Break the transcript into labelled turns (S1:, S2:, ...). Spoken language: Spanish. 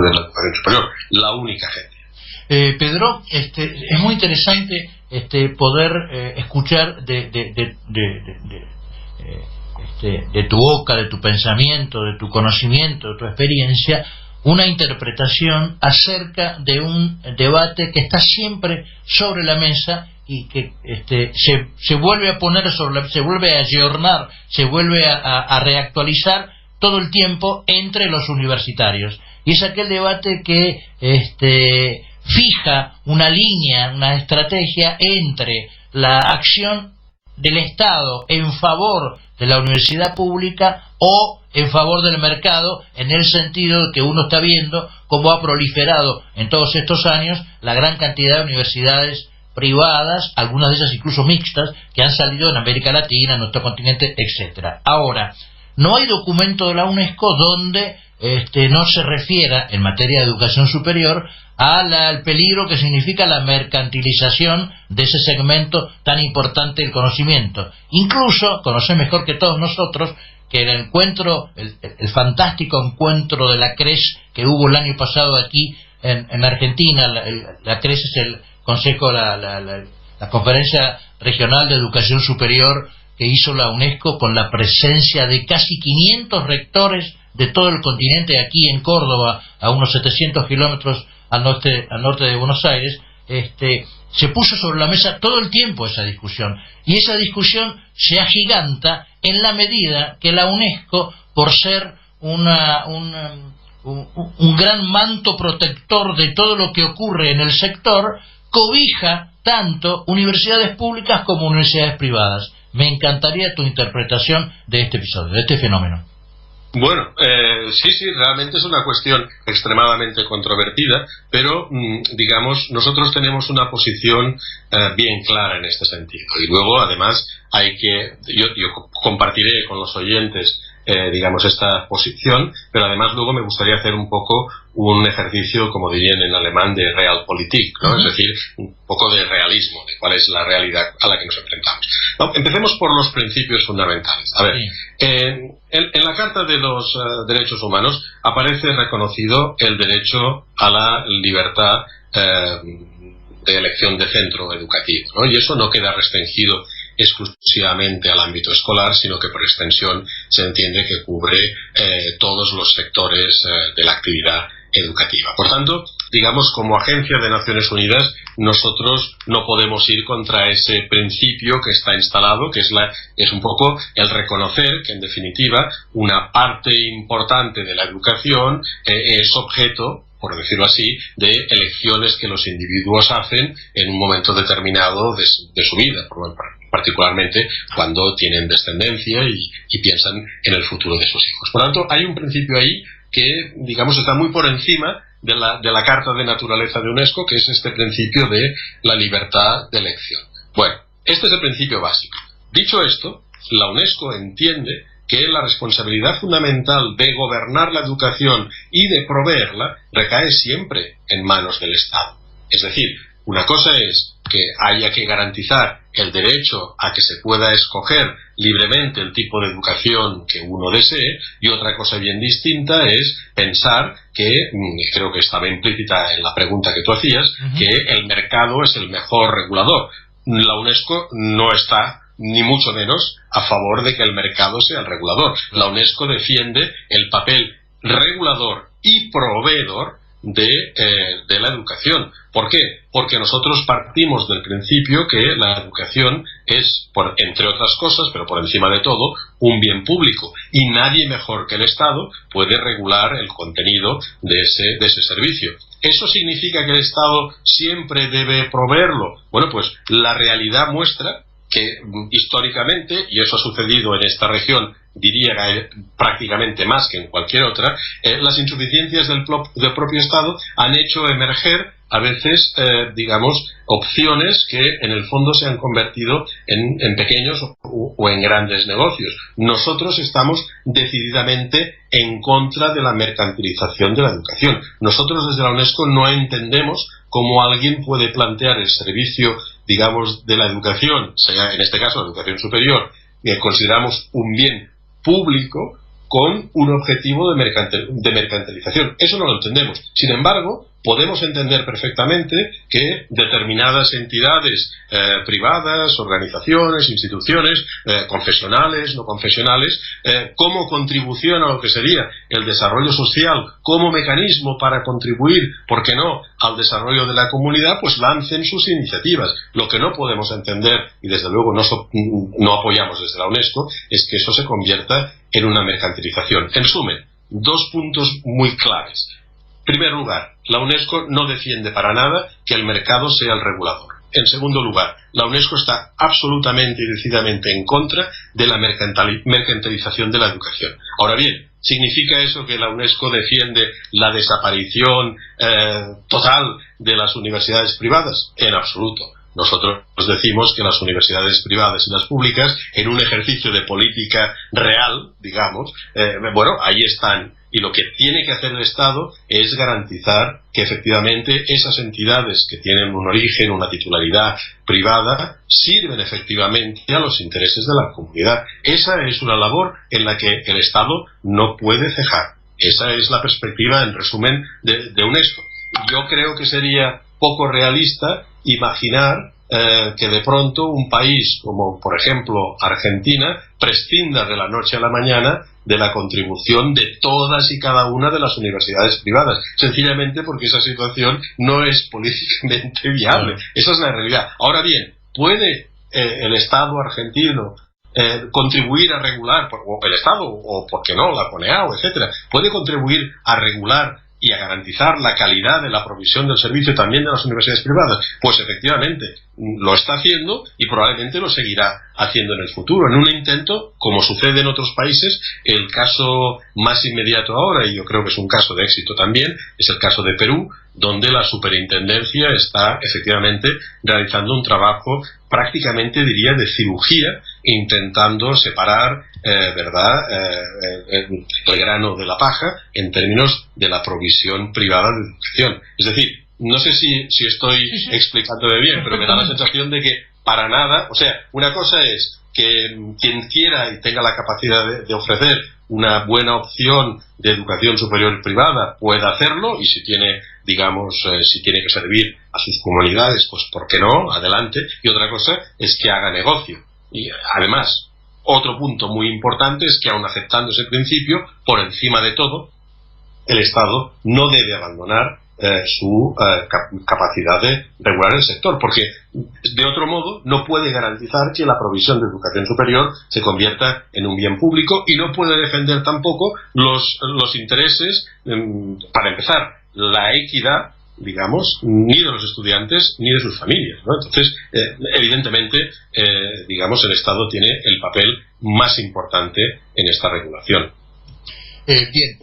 S1: de la educación superior, la única agencia.
S2: Pedro, es muy interesante poder escuchar de tu boca, de tu pensamiento, de tu conocimiento, de tu experiencia, una interpretación acerca de un debate que está siempre sobre la mesa y que se vuelve a poner se vuelve a ayornar, se vuelve a reactualizar todo el tiempo entre los universitarios. Y es aquel debate que fija una línea, una estrategia entre la acción del Estado en favor de la universidad pública o en favor del mercado, en el sentido de que uno está viendo cómo ha proliferado en todos estos años la gran cantidad de universidades privadas, algunas de ellas incluso mixtas, que han salido en América Latina, en nuestro continente, etcétera. Ahora, no hay documento de la UNESCO donde no se refiera, en materia de educación superior, al peligro que significa la mercantilización de ese segmento tan importante del conocimiento. Incluso, conocés mejor que todos nosotros, que el encuentro, el fantástico encuentro de la CRES que hubo el año pasado aquí en Argentina, la CRES es el Consejo, la Conferencia Regional de Educación Superior que hizo la UNESCO, con la presencia de casi 500 rectores de todo el continente, aquí en Córdoba, a unos 700 kilómetros al norte de Buenos Aires. Se puso sobre la mesa todo el tiempo esa discusión, y esa discusión se agiganta en la medida que la UNESCO, por ser un gran manto protector de todo lo que ocurre en el sector, cobija tanto universidades públicas como universidades privadas. Me encantaría tu interpretación de este episodio, de este fenómeno.
S1: Bueno, sí, realmente es una cuestión extremadamente controvertida, pero digamos, nosotros tenemos una posición bien clara en este sentido. Y luego, además, yo compartiré con los oyentes, digamos, esta posición, pero además luego me gustaría hacer un poco un ejercicio, como dirían en alemán, de Realpolitik, ¿no? Es decir, un poco de realismo, de cuál es la realidad a la que nos enfrentamos. No, empecemos por los principios fundamentales. A ver, en la Carta de los Derechos Humanos aparece reconocido el derecho a la libertad de elección de centro educativo, ¿no? Y eso no queda restringido exclusivamente al ámbito escolar, sino que por extensión se entiende que cubre todos los sectores de la actividad educativa. Por tanto, digamos, como agencia de Naciones Unidas, nosotros no podemos ir contra ese principio que está instalado, que es un poco el reconocer que, en definitiva, una parte importante de la educación es objeto, por decirlo así, de elecciones que los individuos hacen en un momento determinado de su vida, particularmente cuando tienen descendencia y piensan en el futuro de sus hijos. Por tanto, hay un principio ahí que, digamos, está muy por encima de la Carta de Naturaleza de UNESCO, que es este principio de la libertad de elección. Bueno, este es el principio básico. Dicho esto, la UNESCO entiende que la responsabilidad fundamental de gobernar la educación y de proveerla recae siempre en manos del Estado. Es decir, una cosa es que haya que garantizar el derecho a que se pueda escoger libremente el tipo de educación que uno desee, y otra cosa bien distinta es pensar que, creo que estaba implícita en la pregunta que tú hacías, que el mercado es el mejor regulador. La UNESCO no está ni mucho menos a favor de que el mercado sea el regulador. La UNESCO defiende el papel regulador y proveedor de la educación. ¿Por qué? Porque nosotros partimos del principio que la educación es, entre otras cosas, pero por encima de todo, un bien público, y nadie mejor que el Estado puede regular el contenido de ese servicio. ¿Eso significa que el Estado siempre debe proveerlo? Bueno, pues la realidad muestra que históricamente, y eso ha sucedido en esta región, diría que prácticamente más que en cualquier otra, las insuficiencias del propio Estado han hecho emerger a veces, digamos, opciones que en el fondo se han convertido en pequeños o en grandes negocios. Nosotros estamos decididamente en contra de la mercantilización de la educación. Nosotros desde la UNESCO no entendemos cómo alguien puede plantear el servicio, digamos, de la educación, sea en este caso la educación superior, que consideramos un bien público, con un objetivo de mercantilización. Eso no lo entendemos. Sin embargo, podemos entender perfectamente que determinadas entidades privadas, organizaciones, instituciones, confesionales, no confesionales, como contribución a lo que sería el desarrollo social, como mecanismo para contribuir, ¿por qué no?, al desarrollo de la comunidad, pues lancen sus iniciativas. Lo que no podemos entender, y desde luego no apoyamos desde la UNESCO, es que eso se convierta en una mercantilización. En resumen, 2 puntos muy claves. En primer lugar, la UNESCO no defiende para nada que el mercado sea el regulador. En segundo lugar, la UNESCO está absolutamente y decididamente en contra de la mercantilización de la educación. Ahora bien, ¿significa eso que la UNESCO defiende la desaparición total de las universidades privadas? En absoluto. Nosotros decimos que las universidades privadas y las públicas, en un ejercicio de política real, digamos, ahí están. Y lo que tiene que hacer el Estado es garantizar que efectivamente esas entidades que tienen un origen, una titularidad privada, sirven efectivamente a los intereses de la comunidad. Esa es una labor en la que el Estado no puede cejar. Esa es la perspectiva, en resumen, de UNESCO. Yo creo que sería poco realista imaginar que de pronto un país como, por ejemplo, Argentina, prescinda de la noche a la mañana de la contribución de todas y cada una de las universidades privadas, sencillamente porque esa situación no es políticamente viable. Esa es la realidad. Ahora bien, ¿puede el Estado argentino contribuir a regular, o el Estado, o por qué no, la CONEAO, etcétera, puede contribuir a regular y a garantizar la calidad de la provisión del servicio también de las universidades privadas? Pues efectivamente lo está haciendo y probablemente lo seguirá haciendo en el futuro, en un intento, como sucede en otros países. El caso más inmediato ahora, y yo creo que es un caso de éxito también, es el caso de Perú, donde la superintendencia está efectivamente realizando un trabajo prácticamente, diría, de cirugía, intentando separar el grano de la paja en términos de la provisión privada de educación. Es decir, no sé si estoy explicándome bien, pero me da la sensación de que para nada, o sea, una cosa es que quien quiera y tenga la capacidad de ofrecer una buena opción de educación superior privada pueda hacerlo, y si tiene, digamos, si tiene que servir a sus comunidades, pues ¿por qué no? Adelante. Y otra cosa es que haga negocio. Y además, otro punto muy importante es que, aun aceptando ese principio, por encima de todo, el Estado no debe abandonar su capacidad de regular el sector, porque de otro modo no puede garantizar que la provisión de educación superior se convierta en un bien público, y no puede defender tampoco los intereses, para empezar, la equidad, digamos, ni de los estudiantes ni de sus familias, ¿no? Entonces, evidentemente, digamos, el Estado tiene el papel más importante en esta regulación.
S2: Bien.